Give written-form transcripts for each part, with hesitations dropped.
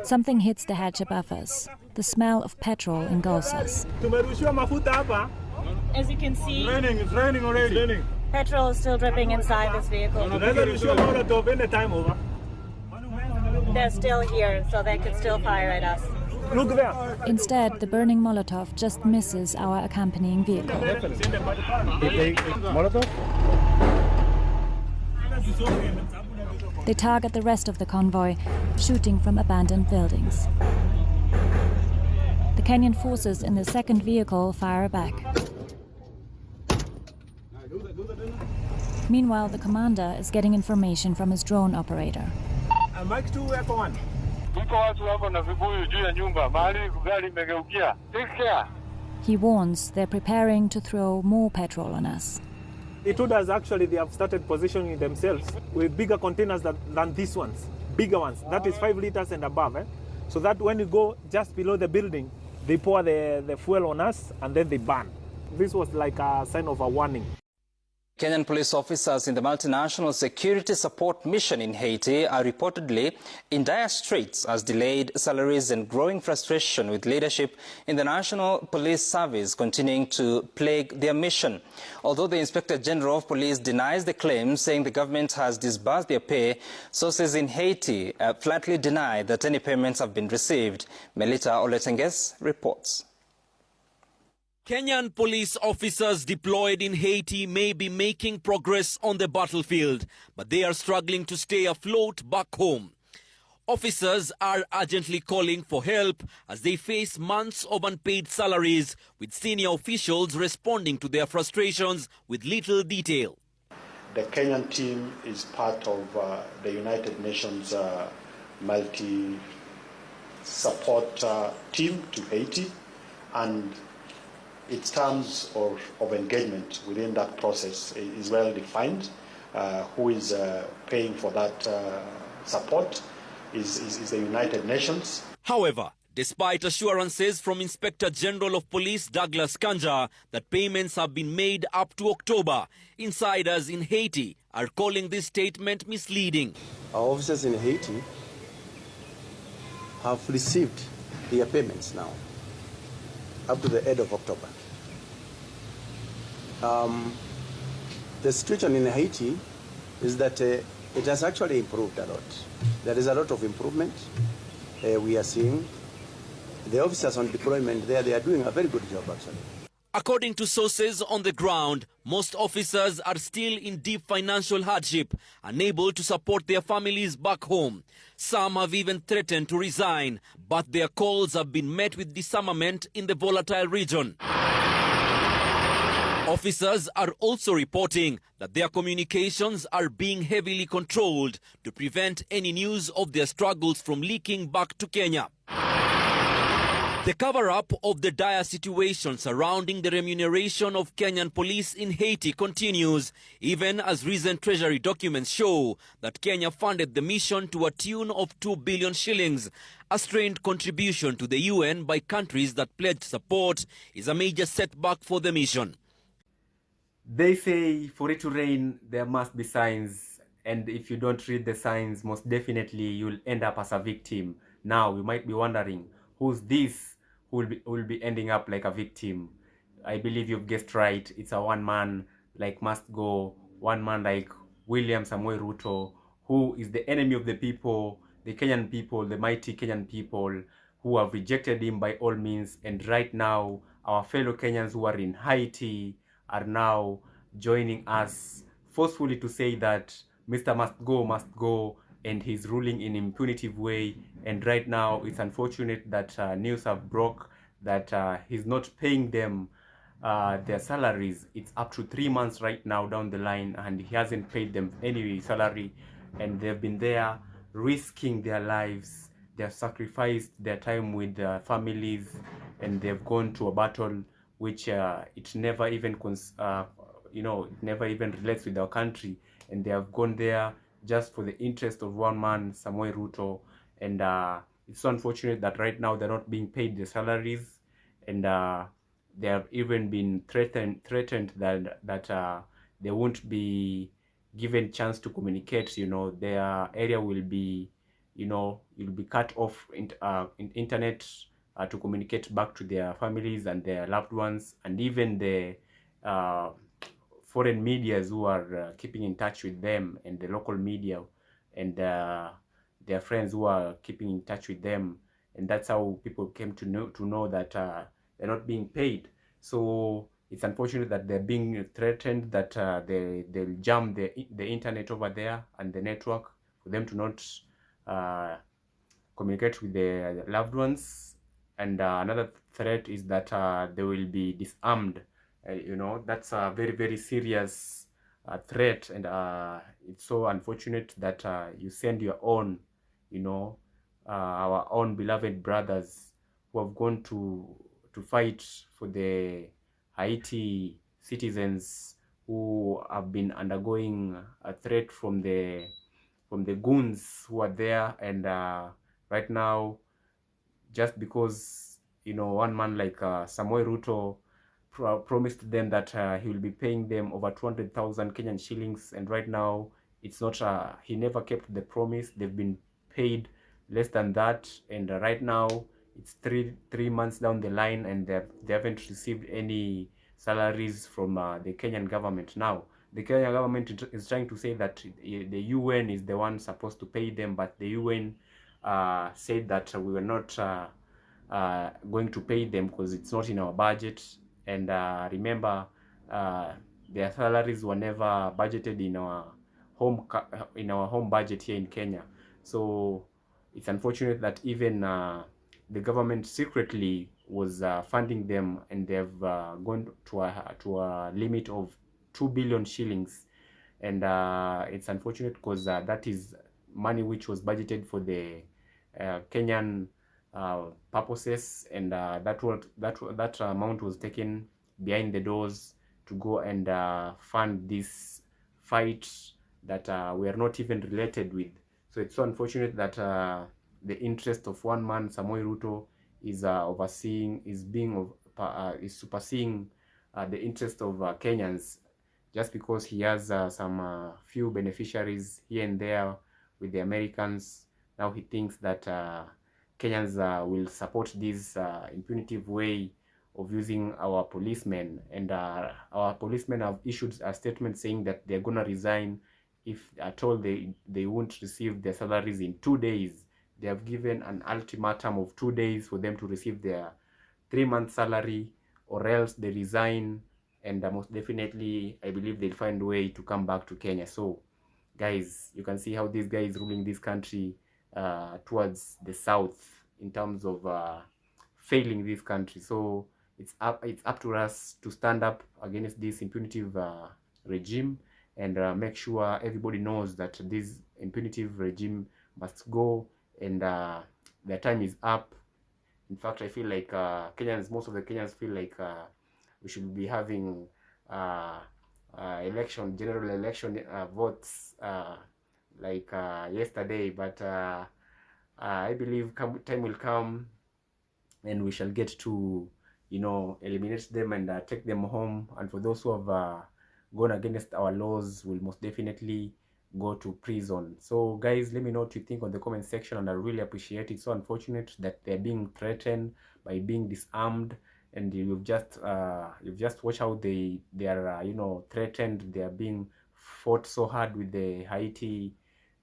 Something hits the hatch above us. The smell of petrol engulfs us. As you can see, it's raining already. It's raining. Petrol is still dripping inside this vehicle. They're still here, so they could still fire at us. Instead, the burning Molotov just misses our accompanying vehicle. Molotov? They target the rest of the convoy, shooting from abandoned buildings. The Kenyan forces in the second vehicle fire back. Meanwhile, the commander is getting information from his drone operator. Mike 2, Echo 1. He warns they're preparing to throw more petrol on us. It told us actually they have started positioning themselves with bigger containers than these ones, bigger ones. That is 5 liters and above. So that when you go just below the building, they pour the fuel on us and then they burn. This was like a sign of a warning. Kenyan police officers in the multinational security support mission in Haiti are reportedly in dire straits as delayed salaries and growing frustration with leadership in the National Police Service continuing to plague their mission. Although the Inspector General of Police denies the claims, saying the government has disbursed their pay, sources in Haiti flatly deny that any payments have been received. Melita Oletenges reports. Kenyan police officers deployed in Haiti may be making progress on the battlefield, but they are struggling to stay afloat back home. Officers are urgently calling for help as they face months of unpaid salaries, with senior officials responding to their frustrations with little detail. The Kenyan team is part of the United Nations multi-support team to Haiti, and its terms of engagement within that process is well defined. Who is paying for that support is the United Nations. However, despite assurances from Inspector General of Police Douglas Kanja that payments have been made up to October, insiders in Haiti are calling this statement misleading. Our officers in Haiti have received their payments now, up to the end of October. The situation in Haiti is that it has actually improved a lot. There is a lot of improvement we are seeing. The officers on deployment there, they are doing a very good job actually. According to sources on the ground, most officers are still in deep financial hardship, unable to support their families back home. Some have even threatened to resign, but their calls have been met with disarmament in the volatile region. Officers are also reporting that their communications are being heavily controlled to prevent any news of their struggles from leaking back to Kenya. The cover-up of the dire situation surrounding the remuneration of Kenyan police in Haiti continues, even as recent treasury documents show that Kenya funded the mission to a tune of 2 billion shillings. A strained contribution to the UN by countries that pledged support is a major setback for the mission. They say for it to rain, there must be signs, and if you don't read the signs, most definitely you'll end up as a victim. Now, you might be wondering, who's this who will be ending up like a victim? I believe you've guessed right. It's a one man like must go, one man like William Samoei Ruto, who is the enemy of the people, the Kenyan people, the mighty Kenyan people who have rejected him by all means. And right now, our fellow Kenyans who are in Haiti are now joining us forcefully to say that Mr. Must go, and he's ruling in impunitive way. And right now, it's unfortunate that news have broke that he's not paying them their salaries. It's up to 3 months right now down the line, and he hasn't paid them any salary. And they've been there risking their lives. They have sacrificed their time with their families, and they've gone to a battle which it never even never even relates with our country, and they have gone there just for the interest of one man, Samoei Ruto. And it's so unfortunate that right now they're not being paid their salaries, and they have even been threatened that they won't be given chance to communicate, their area will be, you'll be cut off in internet to communicate back to their families and their loved ones, and even the foreign medias who are keeping in touch with them, and the local media and their friends who are keeping in touch with them. And that's how people came to know that they're not being paid. So it's unfortunate that they're being threatened that they'll jam the internet over there and the network for them to not communicate with their loved ones. And another threat is that they will be disarmed. That's a very, very serious threat, and it's so unfortunate that you send your own, our own beloved brothers who have gone to fight for the Haiti citizens who have been undergoing a threat from the goons who are there. And right now, just because one man like Samuel Ruto promised them that he will be paying them over 200,000 Kenyan shillings, and right now it's not. He never kept the promise. They've been paid less than that, and right now it's three months down the line, and they haven't received any salaries from the Kenyan government. Now the Kenyan government is trying to say that the UN is the one supposed to pay them, but the UN said that we were not going to pay them because it's not in our budget. And remember, their salaries were never budgeted in our home budget here in Kenya. So it's unfortunate that even the government secretly was funding them, and they've gone to a limit of 2 billion shillings. And it's unfortunate because that is money which was budgeted for the Kenyan purposes, and that amount was taken behind the doors to go and fund this fight that we are not even related with. So it's so unfortunate that the interest of one man, Samoei Ruto, is superseding the interest of Kenyans, just because he has some few beneficiaries here and there with the Americans. Now he thinks that Kenyans will support this impunitive way of using our policemen, and our policemen have issued a statement saying that they're gonna resign if at all they won't receive their salaries in 2 days. They have given an ultimatum of 2 days for them to receive their 3-month salary, or else they resign, and most definitely I believe they'll find a way to come back to Kenya. So guys, you can see how this guy is ruling this country towards the south in terms of failing this country. So it's up to us to stand up against this impunitive regime, and make sure everybody knows that this impunitive regime must go, and their time is up. In fact, I feel like most of the Kenyans feel like we should be having general election votes like yesterday, but I believe time will come and we shall get to eliminate them and take them home. And for those who have gone against our laws, will most definitely go to prison. So guys, let me know what you think on the comment section, and I really appreciate it. So unfortunate that they're being threatened by being disarmed, and you've just watched how they are threatened. They are being fought so hard with the Haiti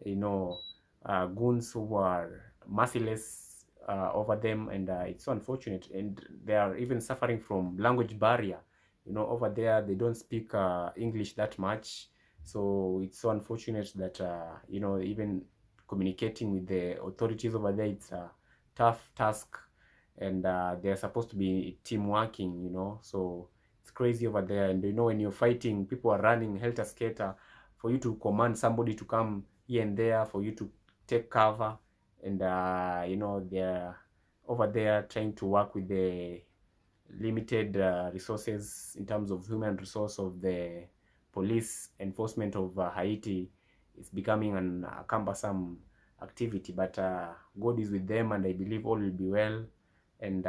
goons who are merciless over them, and it's so unfortunate. And they are even suffering from language barrier. Over there they don't speak English that much, so it's so unfortunate that even communicating with the authorities over there, it's a tough task, and they're supposed to be team working, so it's crazy over there. And when you're fighting, people are running helter-skelter. For you to command somebody to come here and there, for you to take cover, and they're over there trying to work with the limited resources in terms of human resource of the police enforcement of Haiti. It's becoming a cumbersome activity, but God is with them, and I believe all will be well. And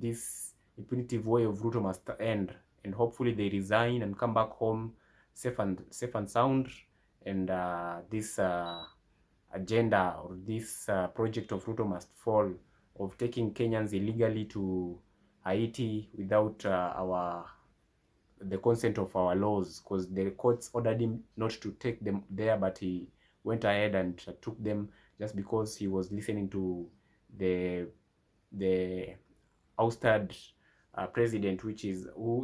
this impunitive way of Ruto must end, and hopefully they resign and come back home safe and sound, and this agenda or this project of Ruto must fall, of taking Kenyans illegally to Haiti without the consent of our laws, because the courts ordered him not to take them there, but he went ahead and took them just because he was listening to the ousted president, who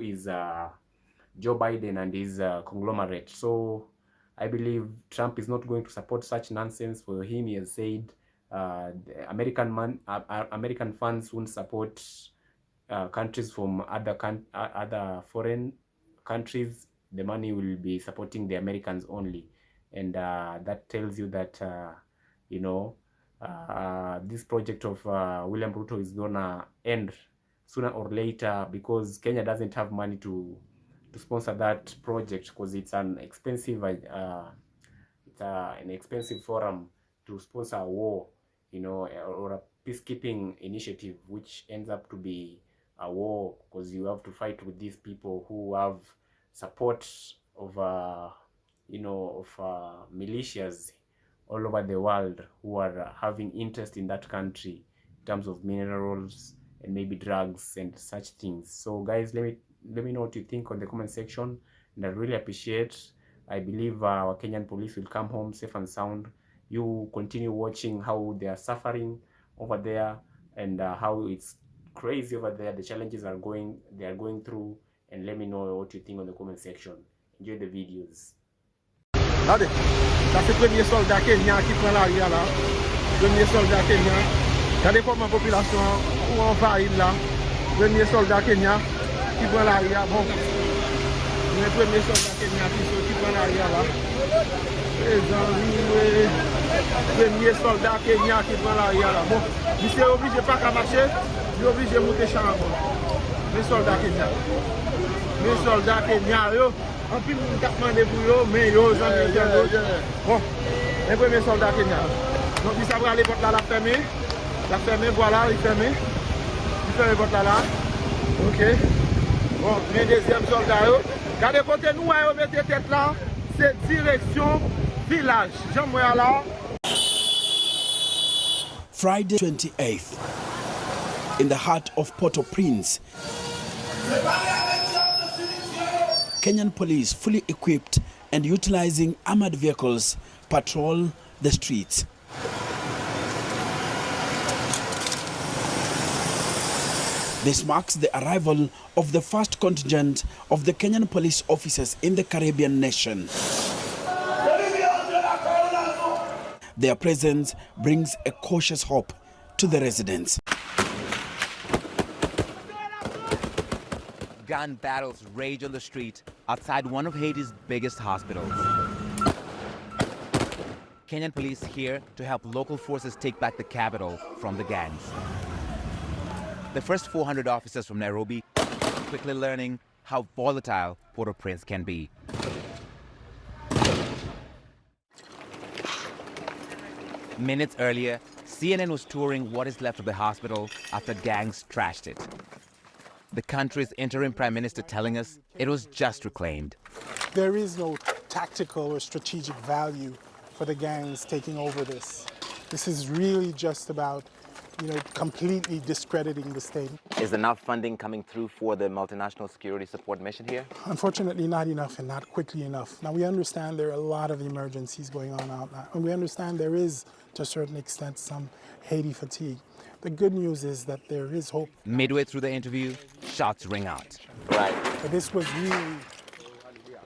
is Joe Biden and his conglomerate. So I believe Trump is not going to support such nonsense. For him, he has said the American funds won't support countries from other foreign countries. The money will be supporting the Americans only, and that tells you that this project of William Ruto is gonna end sooner or later, because Kenya doesn't have money to sponsor that project, because it's an expensive forum to sponsor a war, or a peacekeeping initiative, which ends up to be a war, because you have to fight with these people who have support of militias all over the world, who are having interest in that country in terms of minerals and maybe drugs and such things. So guys, let me know what you think on the comment section, and I really appreciate. I believe our Kenyan police will come home safe and sound. You continue watching how they are suffering over there, and how it's crazy over there, the challenges they are going through, and let me know what you think on the comment section. Enjoy the videos. Allez, ça c'est le premier soldat kenyan qui prend la rue là. Premier soldat kenyan. Regardez comment la population ou envahit là. Premier soldat kenyan qui prend la rue. Bon, le premier soldat kenyan qui prend la rue là. Premier soldat kenyan qui prend la rue là. Bon, il s'est obligé pas qu'à marcher, il est obligé de monter champ. Les soldats kenyans. Les soldats kenyans, yo. En plus, nous avons demandé pour eux, mais yo, bon, les premiers soldats kenyans. Donc, ils savent aller porte là, la fermer, voilà, il ferme porte là. Ok. Bon, mes deuxième soldats, regardez côté nous, on met tête là, c'est direction village. J'aime là. Friday 28th, in the heart of Port-au-Prince, Kenyan police, fully equipped and utilizing armored vehicles, patrol the streets. This marks the arrival of the first contingent of the Kenyan police officers in the Caribbean nation. Their presence brings a cautious hope to the residents. Gun battles rage on the street outside one of Haiti's biggest hospitals. Kenyan police here to help local forces take back the capital from the gangs. The first 400 officers from Nairobi quickly learning how volatile Port-au-Prince can be. Minutes earlier, CNN was touring what is left of the hospital after gangs trashed it. The country's interim prime minister telling us it was just reclaimed. There is no tactical or strategic value for the gangs taking over this. This is really just about, completely discrediting the state. Is enough funding coming through for the multinational security support mission here? Unfortunately, not enough and not quickly enough. Now, we understand there are a lot of emergencies going on out there, and we understand there is, to a certain extent, some Haiti fatigue. The good news is that there is hope. Midway through the interview, shots ring out. Right. But this was really...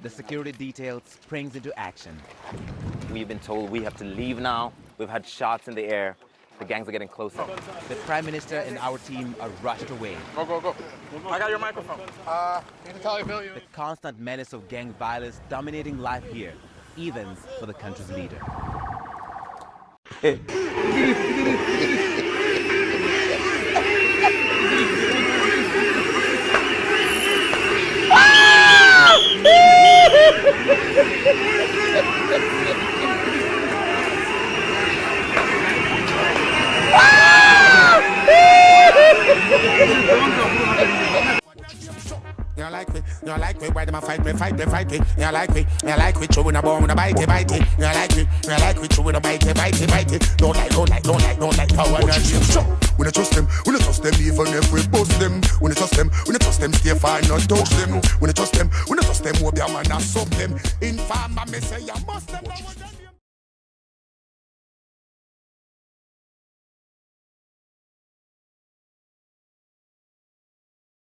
The security detail springs into action. We've been told we have to leave now. We've had shots in the air. The gangs are getting closer. The Prime Minister and our team are rushed away. Go. I got your microphone. The constant menace of gang violence dominating life here, even for the country's leader. like we, you like we, why them a fight me, fight me, fight me. You like we, chewing a bone, a bite, bite. You like we, chewing a bite, bite, bite. Don't like power energy. We don't trust them, even if we bust them. We don't trust them, stay fine, not touch them. We don't trust them, we'll be a man and sub them. Informer, me say you must them.